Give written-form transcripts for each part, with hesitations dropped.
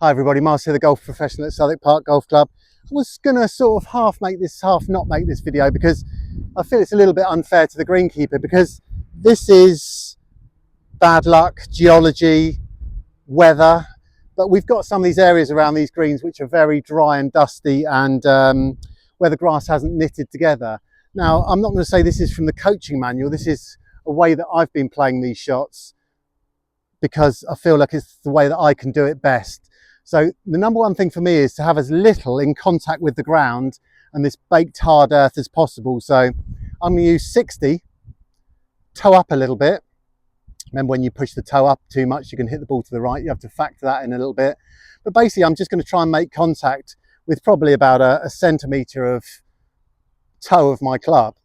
Hi everybody, Miles here, the golf professional at Southwick Park Golf Club. I was going to sort of half make this, half not make this video because I feel it's a little bit unfair to the greenkeeper, because this is bad luck, geology, weather, but we've got some of these areas around these greens which are very dry and dusty, and where the grass hasn't knitted together. Now, I'm not going to say this is from the coaching manual. This is a way that I've been playing these shots because I feel like it's the way that I can do it best. So the number one thing for me is to have as little in contact with the ground and this baked hard earth as possible. So I'm going to use 60, toe up a little bit. Remember, when you push the toe up too much, you can hit the ball to the right. You have to factor that in a little bit. But basically, I'm just going to try and make contact with probably about a centimetre of toe of my club.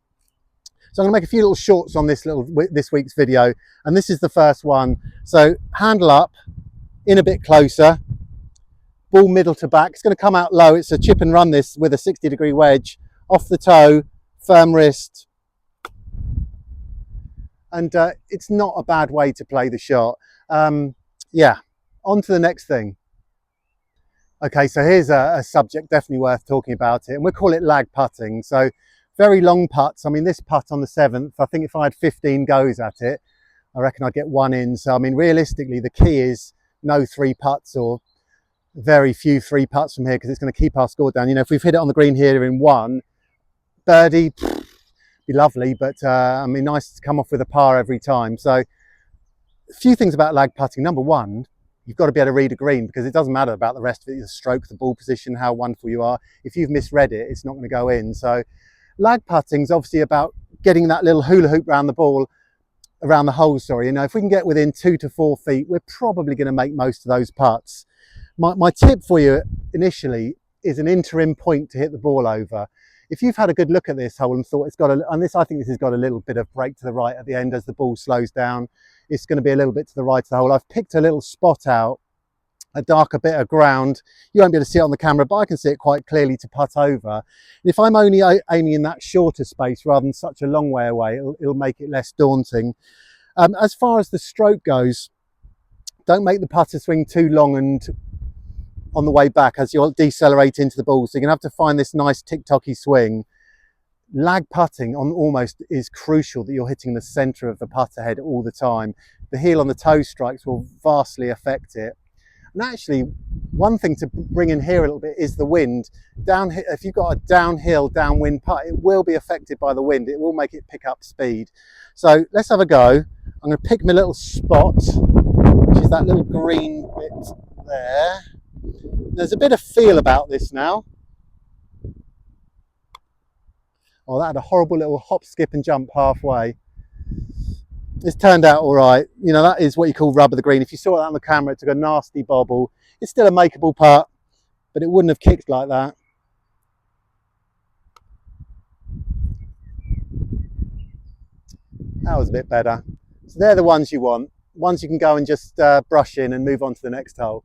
So I'm going to make a few little shorts on this week's video, and this is the first one. So handle up, in a bit closer, ball middle to back. It's going to come out low. It's a chip and run this with a 60-degree wedge, off the toe, firm wrist. And it's not a bad way to play the shot. Yeah, on to the next thing. Okay, so here's a subject definitely worth talking about it, and we'll call it lag putting. So very long putts. I mean, this putt on the 7th, I think if I had 15 goes at it, I reckon I'd get one in. So I mean, realistically, the key is no 3 putts, or very few 3 putts from here, because it's going to keep our score down. You know, if we've hit it on the green here in 1 birdie, be lovely, but I mean, nice to come off with a par every time. So a few things about lag putting. Number one, you've got to be able to read a green, because it doesn't matter about the rest of it, the stroke, the ball position, how wonderful you are. If you've misread it, it's not going to go in. So lag putting is obviously about getting that little hula hoop around the ball, around the hole, sorry. You know, if we can get within 2 to 4 feet, we're probably going to make most of those putts. My tip for you initially is an interim point to hit the ball over. If you've had a good look at this hole and thought it's got I think this has got a little bit of break to the right at the end as the ball slows down. It's going to be a little bit to the right of the hole. I've picked a little spot out, a darker bit of ground. You won't be able to see it on the camera, but I can see it quite clearly to putt over. And if I'm only aiming in that shorter space rather than such a long way away, it'll make it less daunting. As far as the stroke goes, don't make the putter swing too long and on the way back as you'll decelerate into the ball. So you're going to have to find this nice tick-tocky swing. Lag putting on almost is crucial that you're hitting the centre of the putter head all the time. The heel on the toe strikes will vastly affect it. And actually, one thing to bring in here a little bit is the wind. If you've got a downhill, downwind putt, it will be affected by the wind. It will make it pick up speed. So let's have a go. I'm going to pick my little spot, which is that little green bit there. There's a bit of feel about this now. Oh, that had a horrible little hop, skip and jump halfway. It's turned out all right. You know, that is what you call rubber the green. If you saw that on the camera, it took a nasty bobble. It's still a makeable putt, but it wouldn't have kicked like that. That was a bit better. So they're the ones you want. Ones you can go and just brush in and move on to the next hole.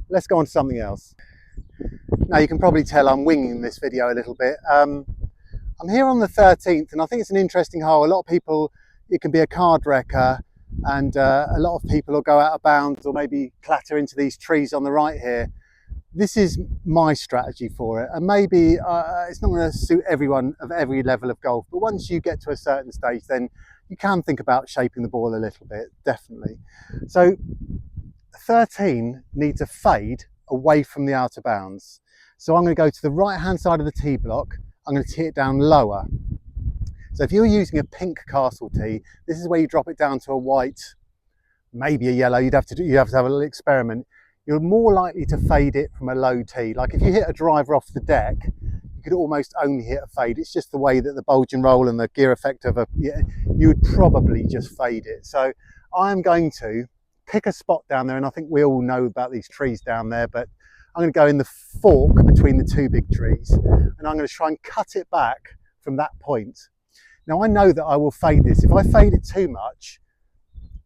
Let's go on to something else. Now, you can probably tell I'm winging this video a little bit. I'm here on the 13th, and I think it's an interesting hole. A lot of people, it can be a card wrecker, and a lot of people will go out of bounds or maybe clatter into these trees on the right here. This is my strategy for it, and maybe it's not going to suit everyone of every level of golf, but once you get to a certain stage, then you can think about shaping the ball a little bit, definitely. So 13 needs a fade away from the outer bounds. So I'm going to go to the right hand side of the tee block. I'm going to tee it down lower. So if you're using a pink castle tee, this is where you drop it down to a white, maybe a yellow. You'd have to have a little experiment. You're more likely to fade it from a low tee. Like if you hit a driver off the deck, you could almost only hit a fade. It's just the way that the bulge and roll and the gear effect of you would probably just fade it. So I'm going to pick a spot down there, and I think we all know about these trees down there, but I'm going to go in the fork between the 2 big trees, and I'm going to try and cut it back from that point. Now, I know that I will fade this. If I fade it too much,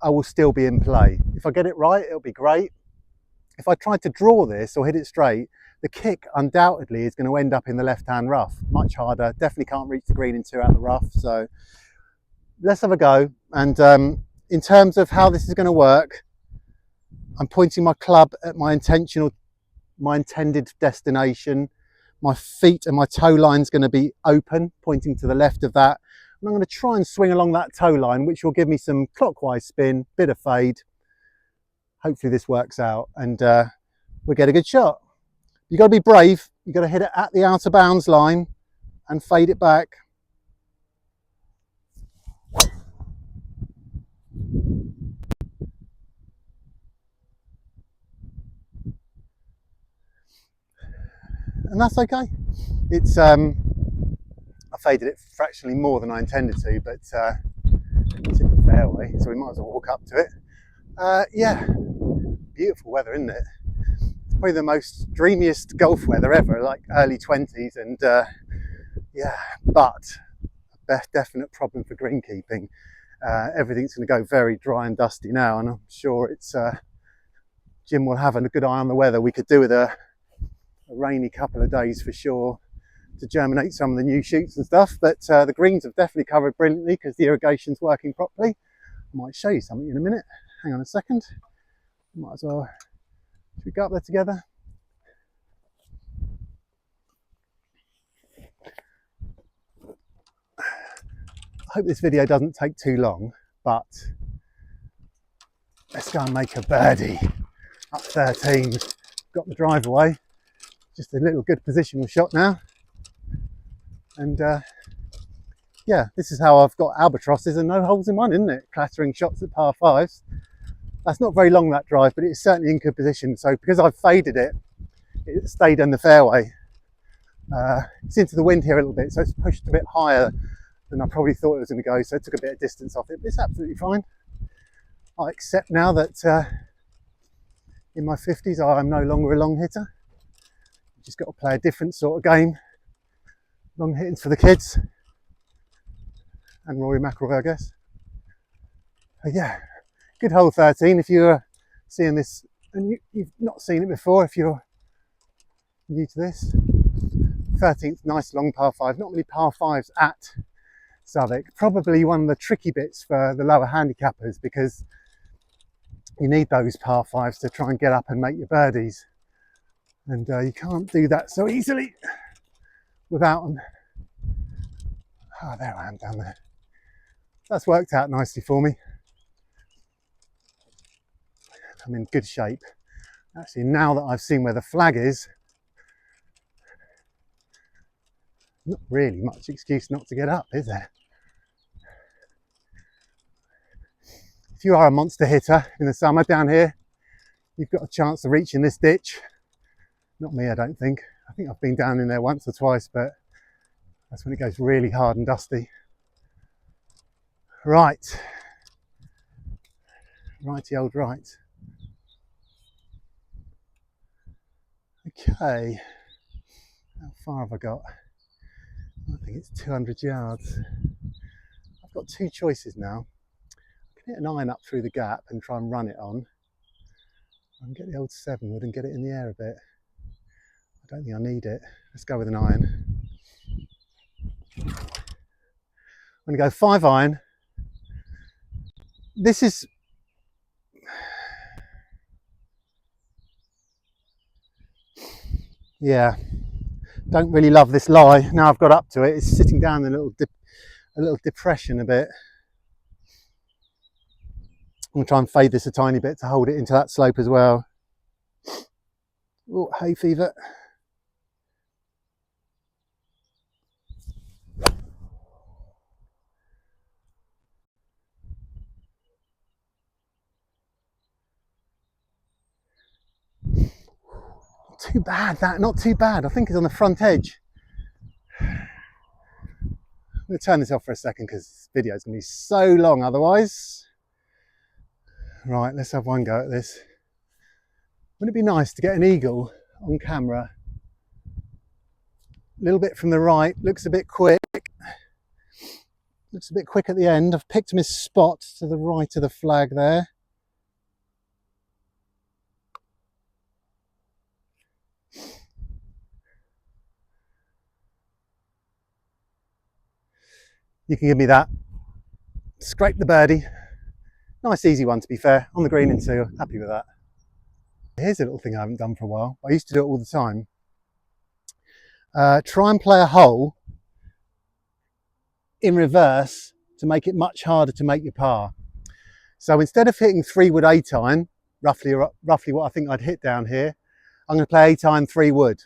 I will still be in play. If I get it right, it'll be great. If I try to draw this or hit it straight, the kick undoubtedly is going to end up in the left-hand rough. Much harder. Definitely can't reach the green in 2 out of the rough. So let's have a go. And in terms of how this is going to work, I'm pointing my club at my intentional my intended destination. My feet and my toe line's going to be open, pointing to the left of that. And I'm going to try and swing along that toe line, which will give me some clockwise spin, bit of fade. Hopefully this works out and we'll get a good shot. You've got to be brave. You've got to hit it at the outer bounds line and fade it back. And that's okay. It's I faded it fractionally more than I intended to, but it's in the fairway, so we might as well walk up to it. Yeah, beautiful weather, isn't it? It's probably the most dreamiest golf weather ever, like early 20s, and yeah, but a definite problem for greenkeeping. Everything's going to go very dry and dusty now, and I'm sure it's Jim will have a good eye on the weather. We could do with a rainy couple of days for sure to germinate some of the new shoots and stuff, but the greens have definitely covered brilliantly because the irrigation's working properly. I might show you something in a minute. Hang on a second. Might as well. Should we go up there together? I hope this video doesn't take too long, but let's go and make a birdie. Up 13, got the drive away. Just a little good positional shot now. And yeah, this is how I've got albatrosses and no holes in one, isn't it? Clattering shots at par fives. That's not very long, that drive, but it's certainly in good position. So because I've faded it, it stayed in the fairway. It's into the wind here a little bit, so it's pushed a bit higher than I probably thought it was going to go. So it took a bit of distance off it, but it's absolutely fine. I accept now that in my 50s, I'm no longer a long hitter. You've just got to play a different sort of game. Long hitting's for the kids. And Rory McIlroy, I guess. But yeah, good hole 13. If you're seeing this and you've not seen it before, if you're new to this, 13th, nice long par 5. Not many par 5s at Southwark. Probably one of the tricky bits for the lower handicappers because you need those par 5s to try and get up and make your birdies. And you can't do that so easily without them. Oh, there I am down there. That's worked out nicely for me. I'm in good shape. Actually, now that I've seen where the flag is, not really much excuse not to get up, is there? If you are a monster hitter in the summer down here, you've got a chance of reaching this ditch. Not me, I don't think. I think I've been down in there once or twice, but that's when it goes really hard and dusty. Right. Righty old right. Okay. How far have I got? I think it's 200 yards. I've got two choices now. I can hit an iron up through the gap and try and run it on. I can get the old 7-wood and get it in the air a bit. I don't think I need it. Let's go with an iron. I'm going to go 5 iron. This is yeah, don't really love this lie. Now I've got up to it, it's sitting down in a little depression a bit. I'm going to try and fade this a tiny bit to hold it into that slope as well. Oh, hay fever. Not too bad, that, not too bad. I think it's on the front edge. I'm going to turn this off for a second because this video is going to be so long otherwise. Right, let's have one go at this. Wouldn't it be nice to get an eagle on camera? A little bit from the right, looks a bit quick. Looks a bit quick at the end. I've picked him his spot to the right of the flag there. You can give me that. Scrape the birdie. Nice easy one to be fair. On the green in 2, happy with that. Here's a little thing I haven't done for a while. I used to do it all the time. Try and play a hole in reverse to make it much harder to make your par. So instead of hitting 3-wood 8-iron, roughly what I think I'd hit down here, I'm going to play 8-iron 3-wood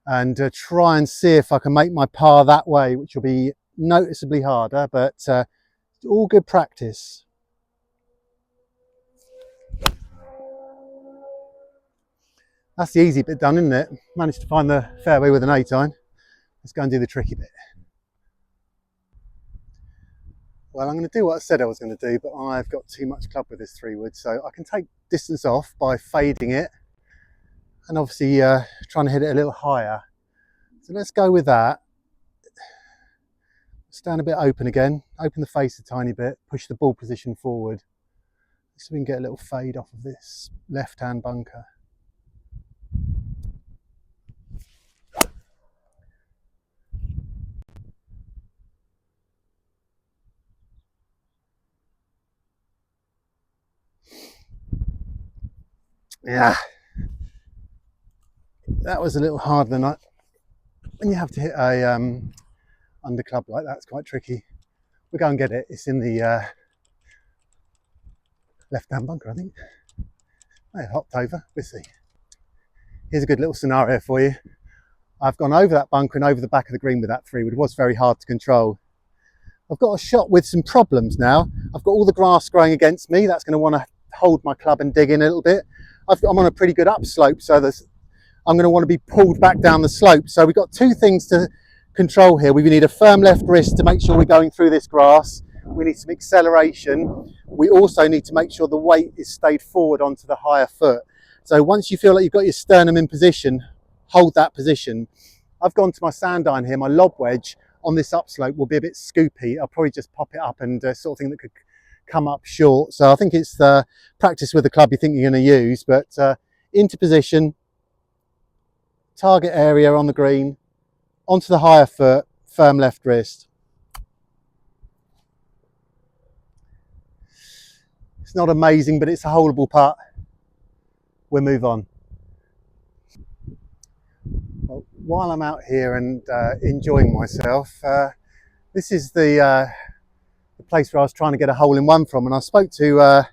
and try and see if I can make my par that way, which will be noticeably harder, but all good practice. That's the easy bit done, isn't it? Managed to find the fairway with an 8-iron. Let's go and do the tricky bit. Well, I'm going to do what I said I was going to do, but I've got too much club with this 3-wood, so I can take distance off by fading it and obviously trying to hit it a little higher. So let's go with that. Stand a bit open again, open the face a tiny bit, push the ball position forward so we can get a little fade off of this left-hand bunker. Yeah, that was a little harder than when you have to hit a under club like that. It's quite tricky. We'll go and get it. It's in the left-hand bunker, I think. I hopped over. We'll see. Here's a good little scenario for you. I've gone over that bunker and over the back of the green with that 3-wood. It was very hard to control. I've got a shot with some problems now. I've got all the grass growing against me. That's going to want to hold my club and dig in a little bit. I'm on a pretty good upslope, so I'm going to want to be pulled back down the slope. So we've got two things to control here. We need a firm left wrist to make sure we're going through this grass. We need some acceleration. We also need to make sure the weight is stayed forward onto the higher foot. So once you feel like you've got your sternum in position, hold that position. I've gone to my sand iron here. My lob wedge on this upslope will be a bit scoopy. I'll probably just pop it up and sort of thing that could come up short. So I think it's the practice with the club you think you're going to use, but into position, target area on the green, onto the higher foot, firm left wrist. It's not amazing, but it's a holdable putt. We'll move on. Well, while I'm out here and enjoying myself, this is the place where I was trying to get a hole-in-one from, and I spoke to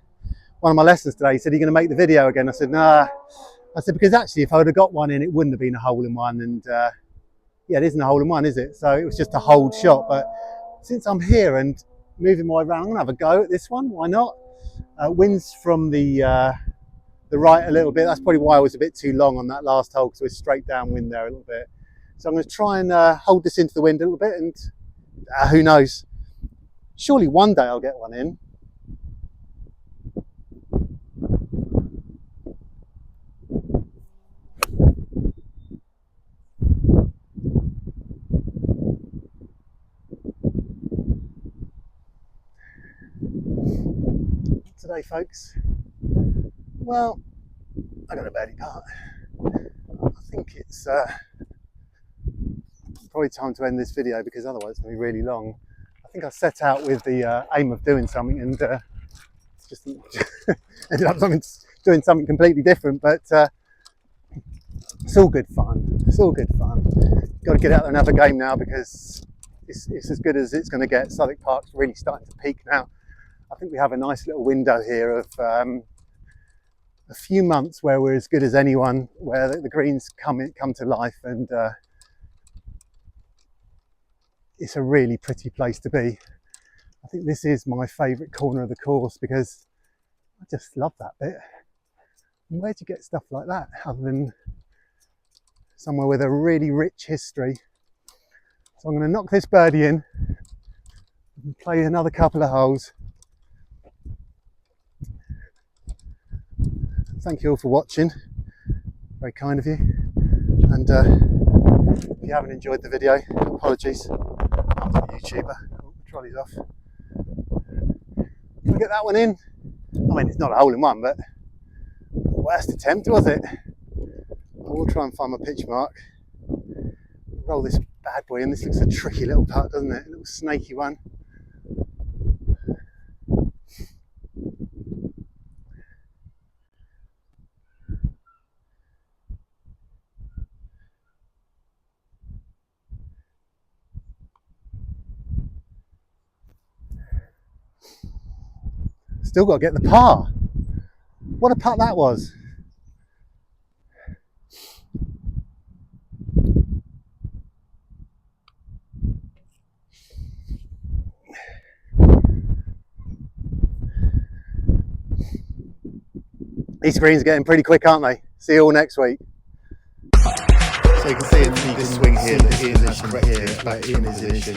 one of my lessons today. He said, "Are you going to make the video again?" I said, "Nah." I said, because actually if I would have got one in, it wouldn't have been a hole-in-one, and yeah, it isn't a hole-in-one, is it? So it was just a hold shot. But since I'm here and moving my way around, I'm going to have a go at this one. Why not? Wind's from the right a little bit. That's probably why I was a bit too long on that last hole, because we're straight downwind there a little bit. So I'm going to try and hold this into the wind a little bit, and who knows? Surely one day I'll get one in. Today, folks. Well, I got a birdie putt. I think it's probably time to end this video, because otherwise it's going to be really long. I think I set out with the aim of doing something, and it's just ended up doing something completely different, but it's all good fun. It's all good fun. Got to get out there and have a game now, because it's as good as it's going to get. Southwick Park's really starting to peak now. I think we have a nice little window here of a few months where we're as good as anyone, where the greens come to life, and it's a really pretty place to be. I think this is my favourite corner of the course, because I just love that bit. And where'd you get stuff like that other than somewhere with a really rich history? So I'm going to knock this birdie in and play another couple of holes. Thank you all for watching, very kind of you, and if you haven't enjoyed the video, apologies. I'm a YouTuber. Oh, the trolley's off. Can I get that one in? I mean, it's not a hole-in-one, but the worst attempt, was it? I will try and find my pitch mark. Roll this bad boy in. This looks a tricky little putt, doesn't it? A little snaky one. Still got to get the par. What a putt that was. These greens are getting pretty quick, aren't they? See you all next week. So you can see it, this swing here, the position here, back in position.